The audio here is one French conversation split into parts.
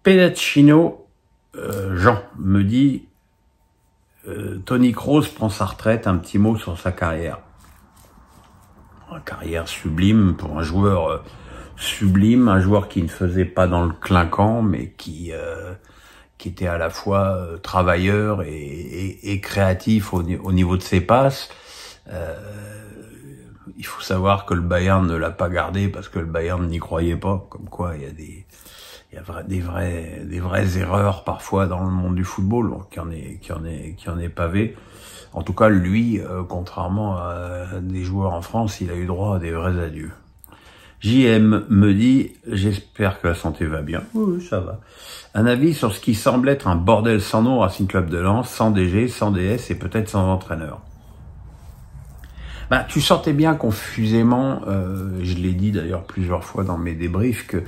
Pedacino, Jean, me dit Tony Kroos prend sa retraite, un petit mot sur sa carrière. Une carrière sublime pour un joueur sublime, un joueur qui ne faisait pas dans le clinquant, mais qui était à la fois travailleur et créatif au niveau de ses passes. Il faut savoir que le Bayern ne l'a pas gardé parce que le Bayern n'y croyait pas. Comme quoi, il y a des vraies erreurs parfois dans le monde du football, donc qui en est pavé. En tout cas, lui, contrairement à des joueurs en France, il a eu droit à des vrais adieux. JM me dit, j'espère que la santé va bien. Oui, ça va. Un avis sur ce qui semble être un bordel sans nom au Racing Club de Lens, sans DG, sans DS et peut-être sans entraîneur. Tu sentais bien confusément, je l'ai dit d'ailleurs plusieurs fois dans mes débriefs, que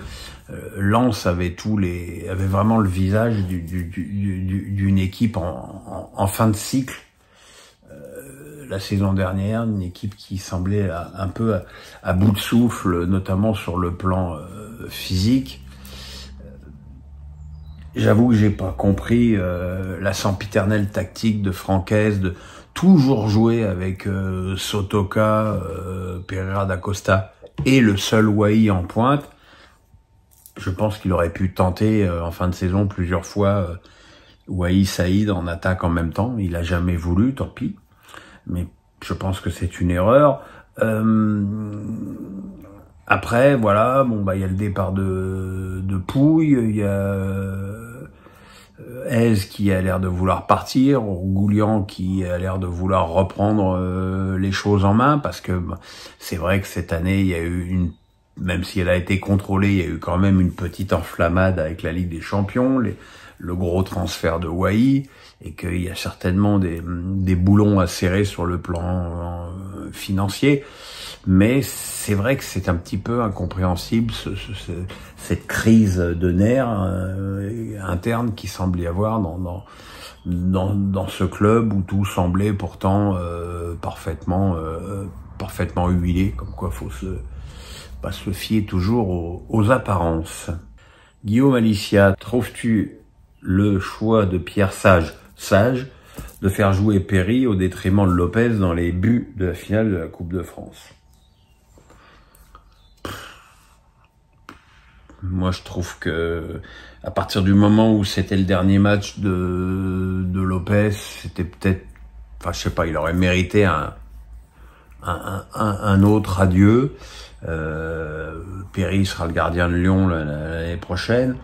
Lens avait vraiment le visage d'une équipe en fin de cycle. La saison dernière, une équipe qui semblait un peu à bout de souffle, notamment sur le plan physique. J'avoue que j'ai pas compris la sempiternelle tactique de Francaise de toujours jouer avec Sotoka, Pereira da Costa et le seul Wai en pointe. Je pense qu'il aurait pu tenter en fin de saison plusieurs fois Wai Saïd en attaque en même temps. Il a jamais voulu, tant pis. Mais je pense que c'est une erreur. Après, voilà, il y a le départ de Pouille, il y a Hez qui a l'air de vouloir partir, Goulian qui a l'air de vouloir reprendre les choses en main, parce que c'est vrai que cette année, il y a eu même si elle a été contrôlée, il y a eu quand même une petite enflammade avec la Ligue des Champions, le gros transfert de Wai, et qu'il y a certainement des boulons à serrer sur le plan financier. Mais c'est vrai que c'est un petit peu incompréhensible cette crise de nerfs interne qui semble y avoir dans ce club où tout semblait pourtant parfaitement huilé, comme quoi faut pas se fier toujours aux apparences. Guillaume Alicia, trouves-tu le choix de Pierre Sage de faire jouer Perry au détriment de Lopez dans les buts de la finale de la Coupe de France? Moi, je trouve que à partir du moment où c'était le dernier match de Lopez, c'était peut-être, je sais pas, il aurait mérité un autre adieu. Perry sera le gardien de Lyon l'année prochaine.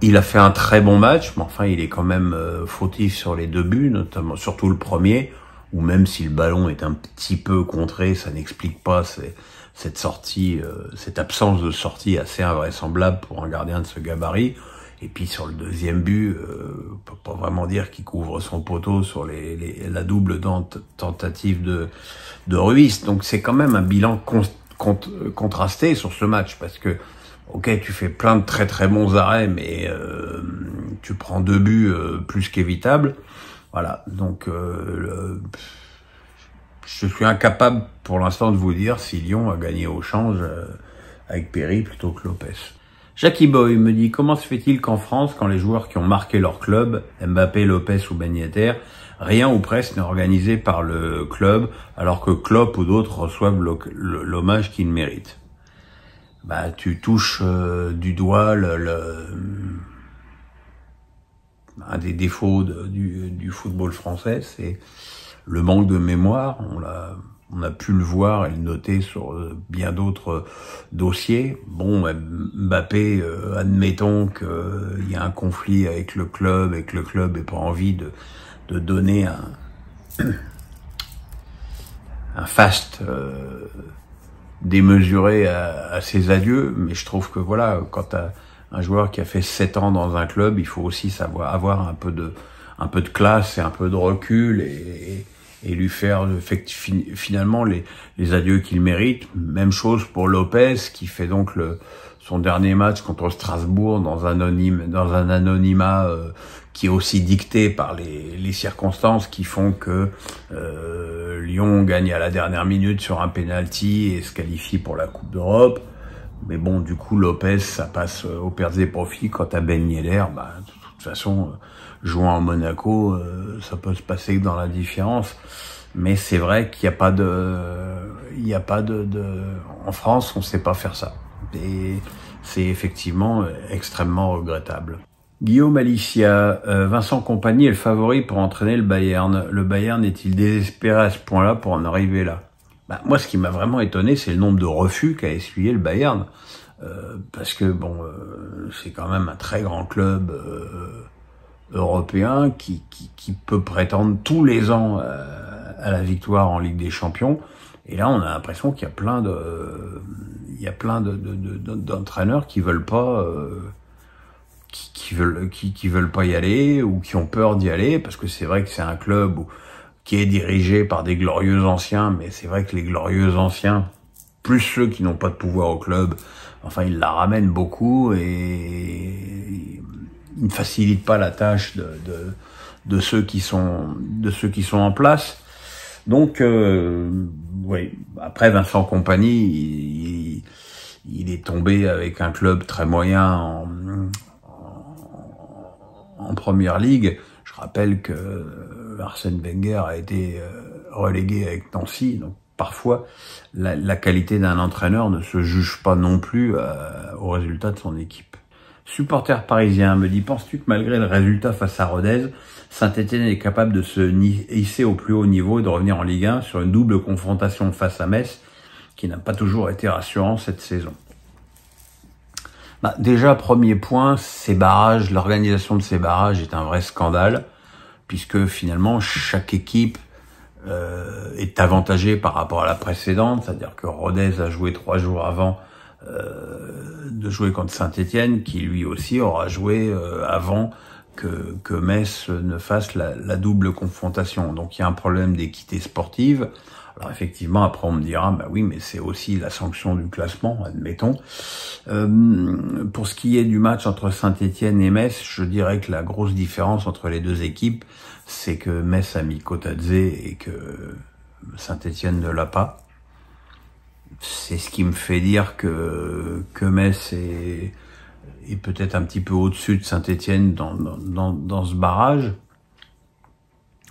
Il a fait un très bon match, mais enfin, il est quand même fautif sur les 2 buts, notamment, surtout le premier, où même si le ballon est un petit peu contré, ça n'explique pas cette sortie, cette absence de sortie assez invraisemblable pour un gardien de ce gabarit. Et puis sur le deuxième but, on peut pas vraiment dire qu'il couvre son poteau sur la double tentative de Ruiz. Donc c'est quand même un bilan contrasté sur ce match, parce que ok, tu fais plein de très très bons arrêts, mais tu prends 2 buts plus qu'évitables. Voilà, donc je suis incapable pour l'instant de vous dire si Lyon a gagné au change avec Perry plutôt que Lopez. Jackie Boy me dit, comment se fait-il qu'en France, quand les joueurs qui ont marqué leur club, Mbappé, Lopez ou Ben Yedder, rien ou presque n'est organisé par le club, alors que Klopp ou d'autres reçoivent l'hommage qu'ils méritent? Tu touches du doigt un des défauts du football français, c'est le manque de mémoire. On a pu le voir et le noter sur bien d'autres dossiers. Bon, Mbappé, admettons qu'il y a un conflit avec le club et que le club n'ait pas envie de donner un faste démesuré à ses adieux, mais je trouve que voilà, quand t'as un joueur qui a fait 7 ans dans un club, il faut aussi savoir avoir un peu de classe et un peu de recul et lui faire finalement les adieux qu'il mérite. Même chose pour Lopez, qui fait donc son dernier match contre Strasbourg dans un anonymat qui est aussi dicté par les circonstances qui font que Lyon gagne à la dernière minute sur un penalty et se qualifie pour la Coupe d'Europe. Mais bon, du coup, Lopez, ça passe au pertes et profits. Quant à Ben Yedder, bah, de toute façon, jouant à Monaco, ça peut se passer que dans la différence. Mais c'est vrai qu'il n'y a pas en France, on sait pas faire ça. Et c'est effectivement extrêmement regrettable. Guillaume Alicia, Vincent Kompany est le favori pour entraîner le Bayern. Le Bayern est-il désespéré à ce point-là pour en arriver là? Bah, moi, ce qui m'a vraiment étonné, c'est le nombre de refus qu'a essuyé le Bayern. Parce que bon, c'est quand même un très grand club européen qui peut prétendre tous les ans à la victoire en Ligue des Champions. Et là, on a l'impression qu'il y a plein d'entraîneurs qui veulent pas, qui veulent pas y aller ou qui ont peur d'y aller, parce que c'est vrai que c'est un club qui est dirigé par des glorieux anciens, mais c'est vrai que les glorieux anciens, plus ceux qui n'ont pas de pouvoir au club, enfin, ils la ramènent beaucoup et ils ne facilitent pas la tâche de ceux qui sont en place. Donc, oui. Après, Vincent Kompany, il est tombé avec un club très moyen en première ligue. Je rappelle que Arsène Wenger a été relégué avec Nancy. Donc, parfois, la qualité d'un entraîneur ne se juge pas non plus au résultat de son équipe. Supporter parisien me dit, penses-tu que malgré le résultat face à Rodez, Saint-Etienne est capable de se hisser au plus haut niveau et de revenir en Ligue 1 sur une double confrontation face à Metz qui n'a pas toujours été rassurant cette saison? Bah, déjà, premier point, ces barrages, l'organisation de ces barrages est un vrai scandale, puisque finalement, chaque équipe est avantagée par rapport à la précédente, c'est-à-dire que Rodez a joué 3 jours avant de jouer contre Saint-Etienne, qui lui aussi aura joué avant que Metz ne fasse la double confrontation. Donc il y a un problème d'équité sportive. Alors effectivement, après on me dira, bah oui, mais c'est aussi la sanction du classement, admettons. Pour ce qui est du match entre Saint-Etienne et Metz, je dirais que la grosse différence entre les deux équipes, c'est que Metz a mis Kotadze et que Saint-Etienne ne l'a pas. C'est ce qui me fait dire que Metz est peut-être un petit peu au-dessus de Saint-Etienne dans ce barrage.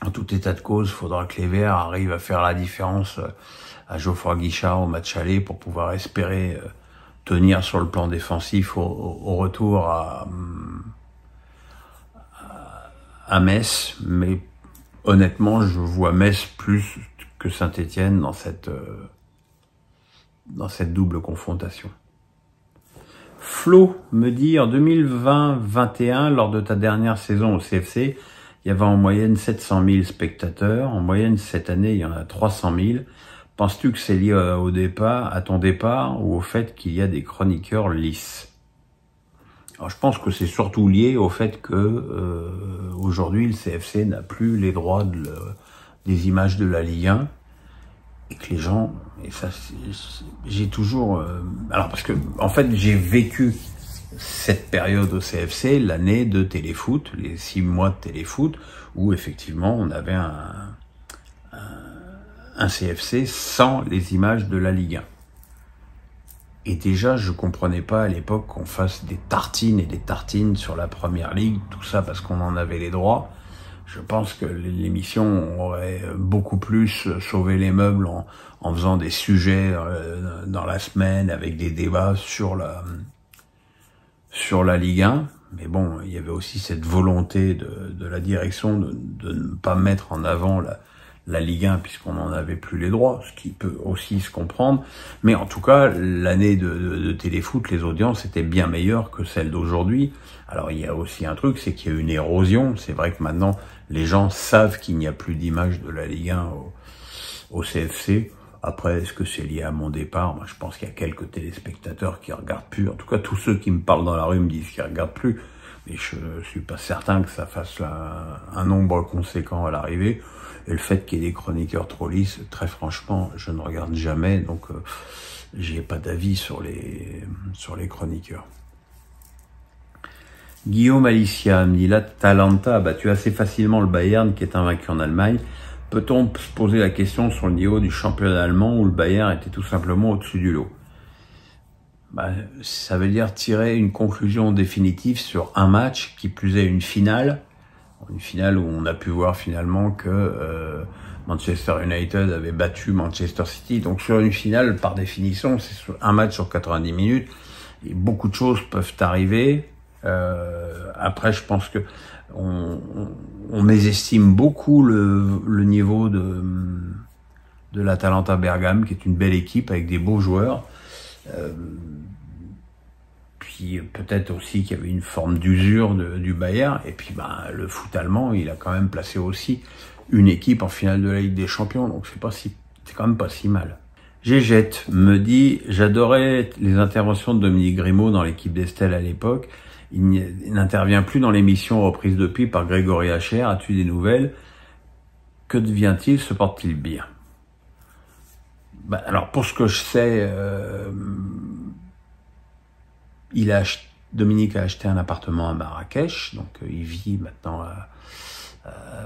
En tout état de cause, il faudra que les Verts arrivent à faire la différence à Geoffroy Guichard au match aller pour pouvoir espérer tenir sur le plan défensif au retour à Metz. Mais honnêtement, je vois Metz plus que Saint-Etienne dans cette double confrontation. Flo me dit, en 2020-21, lors de ta dernière saison au CFC, il y avait en moyenne 700 000 spectateurs. En moyenne, cette année, il y en a 300 000. Penses-tu que c'est lié à ton départ ou au fait qu'il y a des chroniqueurs lisses? Alors, je pense que c'est surtout lié au fait que aujourd'hui, le CFC n'a plus les droits des images de la Ligue 1. Et que les gens, et ça, j'ai toujours, alors parce que en fait j'ai vécu cette période au CFC, l'année de téléfoot, les 6 mois de téléfoot, où effectivement on avait un CFC sans les images de la Ligue 1. Et déjà je comprenais pas à l'époque qu'on fasse des tartines et des tartines sur la Première Ligue, tout ça parce qu'on en avait les droits. Je pense que l'émission aurait beaucoup plus sauvé les meubles en faisant des sujets dans la semaine avec des débats sur la Ligue 1. Mais bon, il y avait aussi cette volonté de la direction de ne pas mettre en avant la Ligue 1 puisqu'on n'en avait plus les droits, ce qui peut aussi se comprendre. Mais en tout cas, l'année de téléfoot, les audiences étaient bien meilleures que celles d'aujourd'hui. Alors il y a aussi un truc, c'est qu'il y a une érosion. C'est vrai que maintenant, les gens savent qu'il n'y a plus d'image de la Ligue 1 au CFC. Après, est-ce que c'est lié à mon départ? Moi, je pense qu'il y a quelques téléspectateurs qui regardent plus. En tout cas, tous ceux qui me parlent dans la rue me disent qu'ils regardent plus. Mais je suis pas certain que ça fasse un nombre conséquent à l'arrivée. Et le fait qu'il y ait des chroniqueurs trop lisses, très franchement, je ne regarde jamais. Donc, j'ai pas d'avis sur les chroniqueurs. Guillaume Alicia me dit, l'Atalanta a battu assez facilement le Bayern qui est invaincu en Allemagne. Peut-on se poser la question sur le niveau du championnat allemand où le Bayern était tout simplement au-dessus du lot? ça veut dire tirer une conclusion définitive sur un match, qui plus est une finale où on a pu voir finalement que Manchester United avait battu Manchester City. Donc sur une finale, par définition, c'est un match sur 90 minutes, et beaucoup de choses peuvent arriver. Après, je pense que on mésestime beaucoup le niveau de l'Atalanta Bergame, qui est une belle équipe avec des beaux joueurs. Puis peut-être aussi qu'il y avait une forme d'usure du Bayern. Et puis le foot allemand, il a quand même placé aussi une équipe en finale de la Ligue des Champions. Donc c'est quand même pas si mal. Gégette me dit: j'adorais les interventions de Dominique Grimaud dans l'équipe d'Estelle à l'époque. Il n'intervient plus dans l'émission reprise depuis par Grégory Hacher. As-tu des nouvelles? Que devient-il? Se porte-t-il bien? Alors pour ce que je sais, Dominique a acheté un appartement à Marrakech, donc il vit maintenant à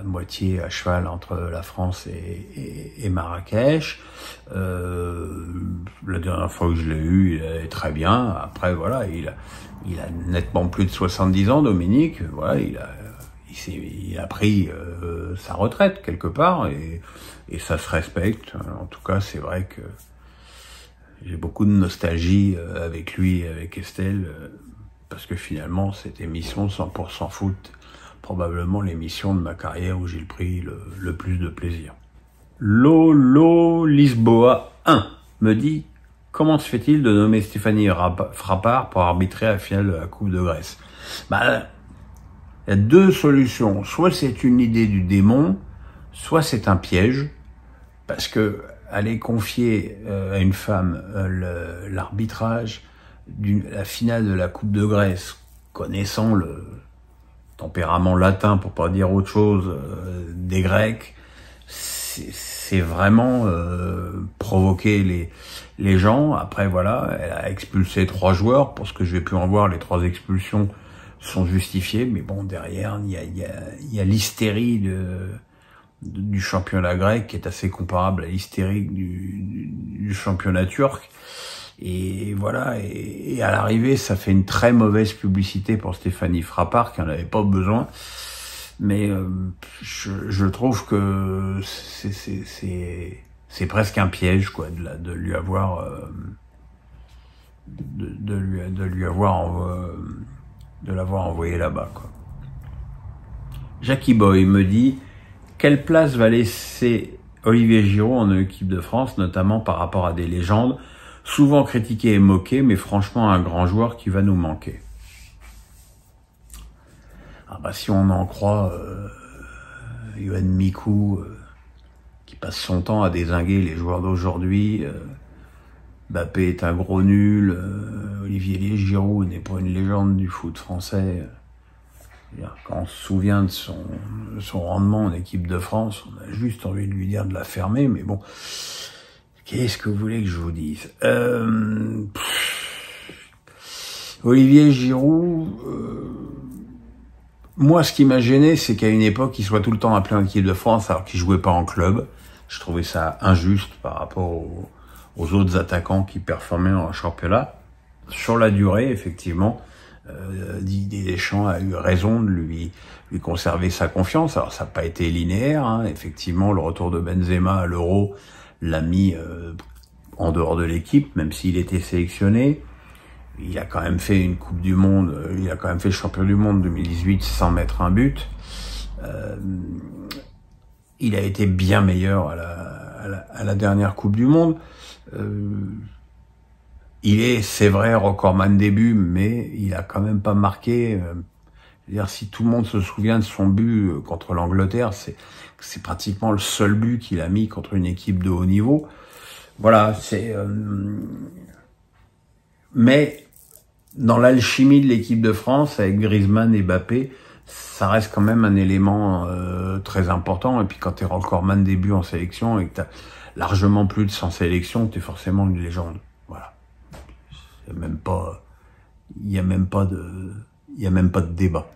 moitié à cheval entre la France et Marrakech. La dernière fois que je l'ai eu, il allait très bien. Après voilà, il a nettement plus de 70 ans, Dominique. Voilà, il a pris sa retraite quelque part, et ça se respecte. En tout cas, c'est vrai que j'ai beaucoup de nostalgie avec lui et avec Estelle, parce que finalement, cette émission 100% foot, probablement l'émission de ma carrière où j'ai pris le plus de plaisir. Lolo Lisboa 1 me dit: comment se fait-il de nommer Stéphanie Frappart pour arbitrer la finale de la Coupe de Grèce? Il y a deux solutions. Soit c'est une idée du démon, soit c'est un piège, parce que aller confier à une femme l'arbitrage de la finale de la Coupe de Grèce, connaissant le tempérament latin, pour pas dire autre chose, des Grecs, c'est vraiment provoquer les gens. Après voilà, elle a expulsé 3 joueurs. Pour ce que j'ai pu en voir, les 3 expulsions sont justifiées, mais bon, derrière il y a l'hystérie du championnat grec, qui est assez comparable à l'hystérie du championnat turc. Et voilà, et à l'arrivée, ça fait une très mauvaise publicité pour Stéphanie Frappart, qui n'en avait pas besoin. Mais je trouve que c'est presque un piège, quoi, de lui avoir de l'avoir envoyé là-bas, quoi. Jackie Boy me dit: quelle place va laisser Olivier Giroud en équipe de France, notamment par rapport à des légendes, souvent critiquées et moquées, mais franchement un grand joueur qui va nous manquer? Si on en croit Yoann Mikou, qui passe son temps à dézinguer les joueurs d'aujourd'hui, Mbappé est un gros nul, Olivier Giroud n'est pas une légende du foot français. Quand on se souvient de son rendement en équipe de France, on a juste envie de lui dire de la fermer, mais bon, qu'est-ce que vous voulez que je vous dise? Olivier Giroud, moi ce qui m'a gêné, c'est qu'à une époque, il soit tout le temps appelé en équipe de France alors qu'il jouait pas en club. Je trouvais ça injuste par rapport aux autres attaquants qui performaient en championnat. Sur la durée, effectivement, Didier Deschamps a eu raison de lui conserver sa confiance. Alors ça n'a pas été linéaire, hein. Effectivement, le retour de Benzema à l'Euro l'a mis en dehors de l'équipe, même s'il était sélectionné. Il a quand même fait une Coupe du Monde, il a quand même fait le champion du monde 2018 sans mettre un but. Il a été bien meilleur à la dernière Coupe du Monde. Il est, c'est vrai, recordman des buts, mais il a quand même pas marqué. C'est-à-dire, si tout le monde se souvient de son but contre l'Angleterre, c'est pratiquement le seul but qu'il a mis contre une équipe de haut niveau. Voilà, mais dans l'alchimie de l'équipe de France, avec Griezmann et Mbappé, ça reste quand même un élément très important. Et puis quand t'es recordman des buts en sélection et que t'as largement plus de 100 sélections, t'es forcément une légende. Voilà. Il y a même pas de débat.